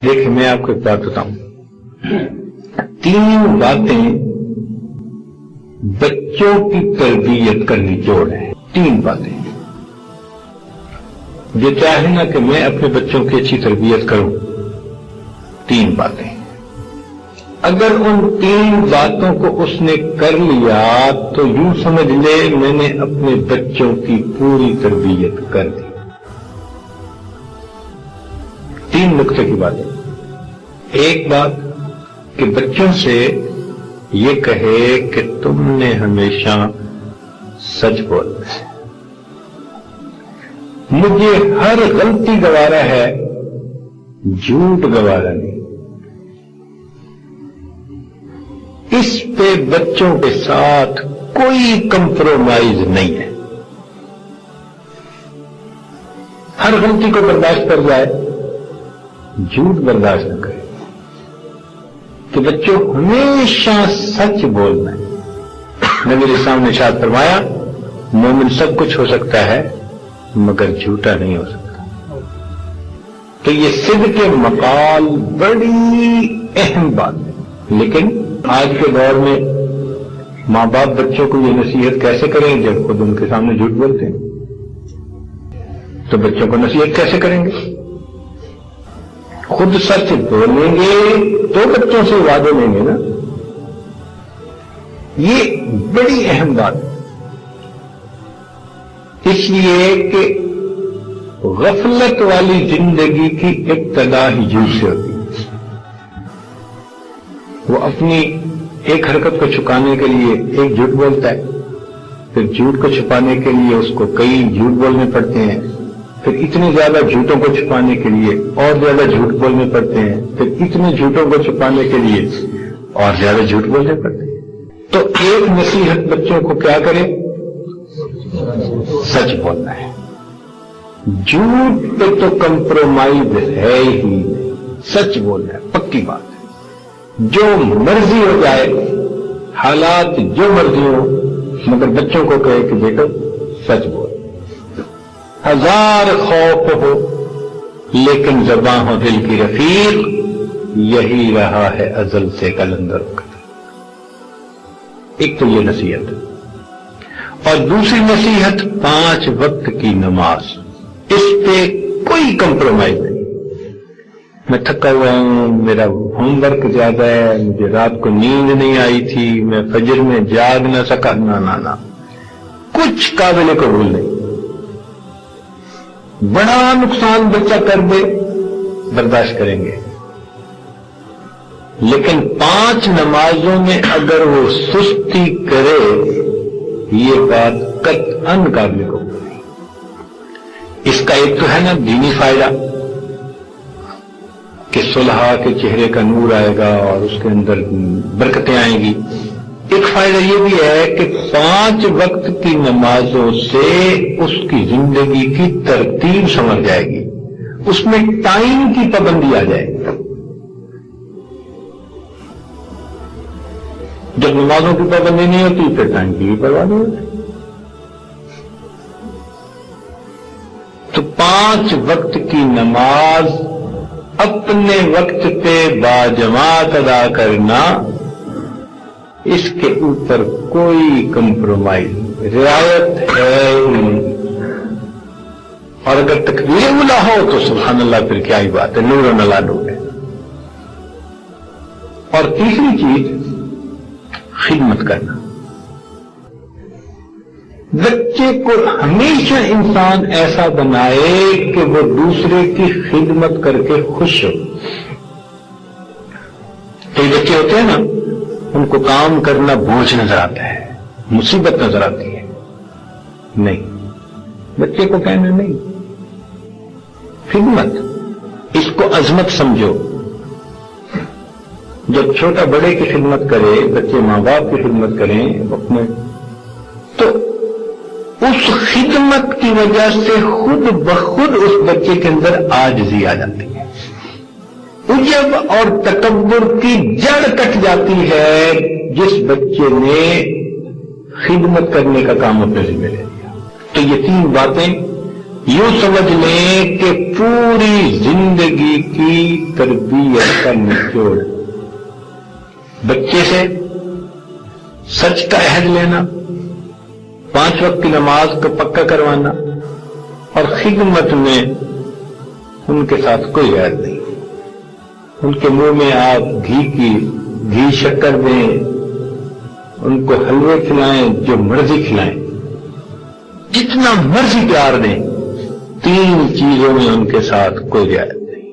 دیکھیں میں آپ کو ایک بات بتاؤں، 3 باتیں بچوں کی تربیت کا نچوڑ ہے۔ 3 باتیں جو چاہے نا کہ میں اپنے بچوں کی اچھی تربیت کروں، 3 باتیں اگر ان 3 باتوں کو اس نے کر لیا تو یوں سمجھ لے میں نے اپنے بچوں کی پوری تربیت کر دی۔ 3 نقطے کی باتیں۔ ایک بات کہ بچوں سے یہ کہے کہ تم نے ہمیشہ سچ بولنا ہے، مجھے ہر غلطی گوارا ہے، جھوٹ گوارا نہیں۔ اس پہ بچوں کے ساتھ کوئی کمپرومائز نہیں ہے، ہر غلطی کو برداشت کر جائے، جھوٹ برداشت نہ کرے، کہ بچوں ہمیشہ سچ بولنا ہے۔ نبی علیہ السلام نے ارشاد فرمایا مومن سب کچھ ہو سکتا ہے مگر جھوٹا نہیں ہو سکتا۔ تو یہ صدق مقال بڑی اہم بات ہے، لیکن آج کے دور میں ماں باپ بچوں کو یہ نصیحت کیسے کریں جب خود ان کے سامنے جھوٹ بولتے ہیں؟ تو بچوں کو نصیحت کیسے کریں گے؟ خود سچ بولیں گے تو بچوں سے وعدے لیں گے نا۔ یہ بڑی اہم بات ہے، اس لیے کہ غفلت والی زندگی کی ابتدا ہی جھوٹ سے ہوتی ہے۔ وہ اپنی ایک حرکت کو چھپانے کے لیے ایک جھوٹ بولتا ہے، پھر جھوٹ کو چھپانے کے لیے اس کو کئی جھوٹ بولنے پڑتے ہیں، پھر اتنے زیادہ جھوٹوں کو چھپانے کے لیے اور زیادہ جھوٹ بولنے پڑتے ہیں، پھر اتنے جھوٹوں کو چھپانے کے لیے اور زیادہ جھوٹ بولنے پڑتے ہیں۔ تو ایک نصیحت بچوں کو کیا کرے؟ سچ بولنا ہے، جھوٹ پہ تو کمپرومائز ہے ہی نہیں، سچ بولنا ہے، پکی بات ہے، جو مرضی ہو جائے، حالات جو مرضی ہو، مگر بچوں کو کہے کہ بیٹا سچ بول، ہزار خوف ہو لیکن زباں ہو دل کی رفیق، یہی رہا ہے ازل سے کلندر کا۔ ایک تو یہ نصیحت، اور دوسری نصیحت 5 وقت کی نماز، اس پہ کوئی کمپرومائز نہیں۔ میں تھکا ہوا ہوں، میرا ہوم ورک زیادہ ہے، مجھے رات کو نیند نہیں آئی تھی، میں فجر میں جاگ نہ سکا، نہ کچھ قابل قبول نہیں۔ بڑا نقصان بچہ کر دے برداشت کریں گے، لیکن 5 نمازوں میں اگر وہ سستی کرے یہ بات قطعاً قابل قبول نہیں۔ اس کا ایک تو ہے نا دینی فائدہ کہ صلحاء کے چہرے کا نور آئے گا اور اس کے اندر برکتیں آئیں گی۔ ایک فائدہ یہ بھی ہے کہ 5 وقت کی نمازوں سے اس کی زندگی کی ترتیب سمجھ جائے گی، اس میں ٹائم کی پابندی آ جائے گی۔ جب نمازوں کی پابندی نہیں ہوتی پھر ٹائم کی بھی پرواہ نہیں ہوتی۔ تو 5 وقت کی نماز اپنے وقت پہ باجماعت ادا کرنا، اس کے اوپر کوئی کمپرومائز رعایت ہے نہیں۔ اور اگر تکبیر اولیٰ ہو تو سبحان اللہ، پھر کیا ہی بات ہے، نور علی نور ہے۔ اور تیسری چیز خدمت کرنا۔ بچے کو ہمیشہ انسان ایسا بنائے کہ وہ دوسرے کی خدمت کر کے خوش ہو۔ کئی بچے ہوتے ہیں نا، ان کو کام کرنا بوجھ نظر آتا ہے، مصیبت نظر آتی ہے۔ نہیں، بچے کو کہنا نہیں، خدمت، اس کو عظمت سمجھو۔ جب چھوٹا بڑے کی خدمت کرے، بچے ماں باپ کی خدمت کریں وقت میں، تو اس خدمت کی وجہ سے خود بخود اس بچے کے اندر عاجزی آ جاتی ہے، عجب اور تکبر کی جڑ کٹ جاتی ہے جس بچے نے خدمت کرنے کا کام اپنے ذمہ لے لیا۔ تو یہ 3 باتیں یوں سمجھ لیں کہ پوری زندگی کی تربیت کا نچوڑ بچے سے سچ کا عہد لینا، 5 وقت کی نماز کو پکا کروانا، اور خدمت میں ان کے ساتھ کوئی عہد نہیں۔ ان کے منہ میں آپ گھی شکر دیں، ان کو حلوے کھلائیں، جو مرضی کھلائیں، جتنا مرضی پیار دیں، 3 چیزوں میں ان کے ساتھ کوئی رعایت نہیں۔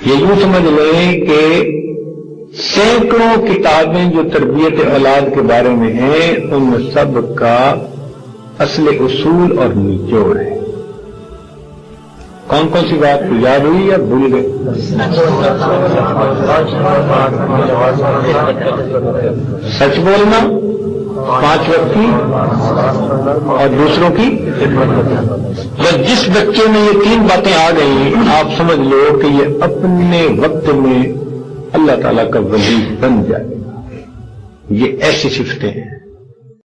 یہ یوں سمجھ لیں کہ سینکڑوں کتابیں جو تربیت اولاد کے بارے میں ہیں، ان سب کا اصل اصول اور نچوڑ ہے۔ کون کون سی بات یاد ہوئی یا بھول گئے؟ سچ بولنا، 5 وقت کی، اور دوسروں کی بس جس بچے میں یہ 3 باتیں آ گئی، آپ سمجھ لو کہ یہ اپنے وقت میں اللہ تعالیٰ کا ولی بن جائے گا۔ یہ ایسی صفتیں ہیں۔